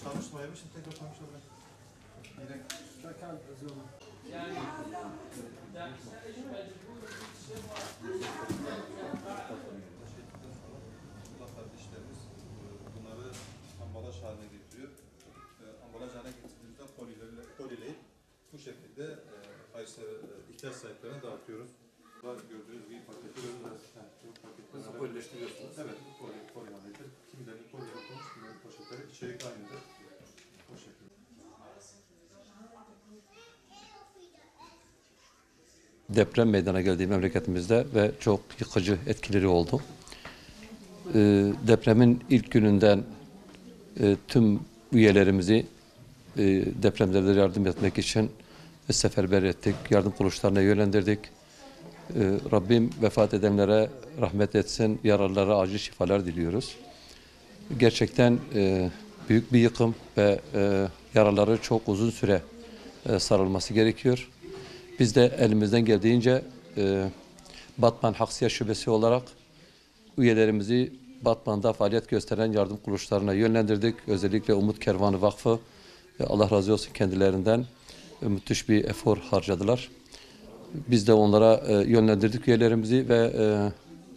çalışmaymış, tekrar konuşalım. Kardeşlerimiz bunları ambalaj haline getiriyor. Ambalaj haline getirdiğimizde kolileyip bu şekilde ihtiyaç sahiplerine dağıtıyoruz. Gördüğünüz gibi paketi nasıl kolileştiriyorsunuz? Evet, koli halinde. Kimilerini koli yapılmış, kimilerini poşetleri içerik halinde. O şekilde. Deprem meydana geldiği memleketimizde ve çok yıkıcı etkileri oldu. Depremin ilk gününden tüm üyelerimizi depremzedelere yardım etmek için seferber ettik, yardım kuruluşlarına yönlendirdik. Rabbim vefat edenlere rahmet etsin, yaralılara acil şifalar diliyoruz. Gerçekten büyük bir yıkım ve yaraları çok uzun süre sarılması gerekiyor. Biz de elimizden geldiğince Batman Haksiye Şubesi olarak üyelerimizi Batman'da faaliyet gösteren yardım kuruluşlarına yönlendirdik. Özellikle Umut Kervanı Vakfı, Allah razı olsun kendilerinden müthiş bir efor harcadılar. Biz de onlara yönlendirdik üyelerimizi ve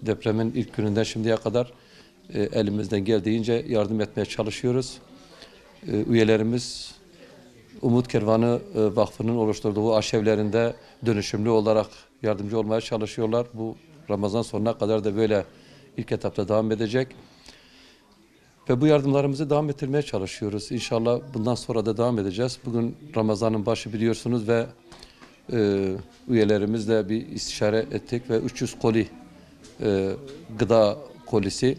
depremin ilk gününden şimdiye kadar elimizden geldiğince yardım etmeye çalışıyoruz. Üyelerimiz Umut Kervanı Vakfı'nın oluşturduğu aşevlerinde dönüşümlü olarak yardımcı olmaya çalışıyorlar. Bu Ramazan sonuna kadar da böyle ilk etapta devam edecek. Ve bu yardımlarımızı devam ettirmeye çalışıyoruz. İnşallah bundan sonra da devam edeceğiz. Bugün Ramazan'ın başı biliyorsunuz ve üyelerimizle bir istişare ettik ve 300 koli gıda kolisi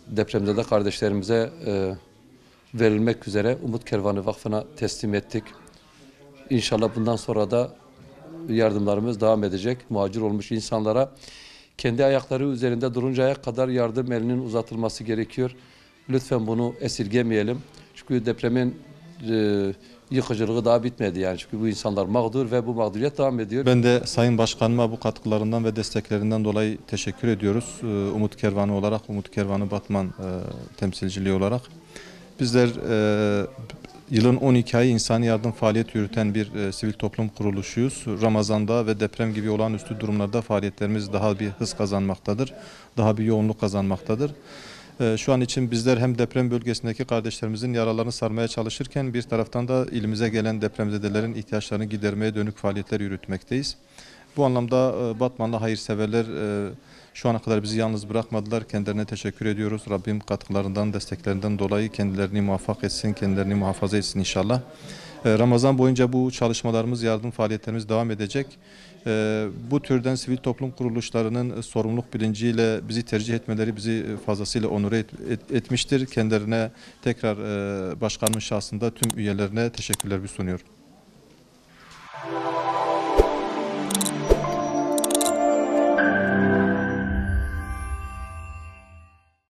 depremzede kardeşlerimize verilmek üzere Umut Kervanı Vakfı'na teslim ettik. İnşallah bundan sonra da yardımlarımız devam edecek. Muhacir olmuş insanlara kendi ayakları üzerinde duruncaya kadar yardım elinin uzatılması gerekiyor. Lütfen bunu esirgemeyelim. Çünkü depremin yıkıcılığı daha bitmedi yani. Çünkü bu insanlar mağdur ve bu mağduriyet devam ediyor. Ben de Sayın Başkanıma bu katkılarından ve desteklerinden dolayı teşekkür ediyoruz. Umut Kervanı olarak, Umut Kervanı Batman temsilciliği olarak. Bizler yılın 12 ayı insani yardım faaliyet yürüten bir sivil toplum kuruluşuyuz. Ramazan'da ve deprem gibi olağanüstü durumlarda faaliyetlerimiz daha bir hız kazanmaktadır. Daha bir yoğunluk kazanmaktadır. Şu an için bizler hem deprem bölgesindeki kardeşlerimizin yaralarını sarmaya çalışırken bir taraftan da ilimize gelen depremzedelerin ihtiyaçlarını gidermeye dönük faaliyetler yürütmekteyiz. Bu anlamda Batmanlı hayırseverler şu ana kadar bizi yalnız bırakmadılar. Kendilerine teşekkür ediyoruz. Rabbim katkılarından, desteklerinden dolayı kendilerini muvaffak etsin, kendilerini muhafaza etsin inşallah. Ramazan boyunca bu çalışmalarımız, yardım faaliyetlerimiz devam edecek. Bu türden sivil toplum kuruluşlarının sorumluluk bilinciyle bizi tercih etmeleri bizi fazlasıyla onur etmiştir. Kendilerine tekrar başkanımın şahsında tüm üyelerine teşekkürler sunuyorum.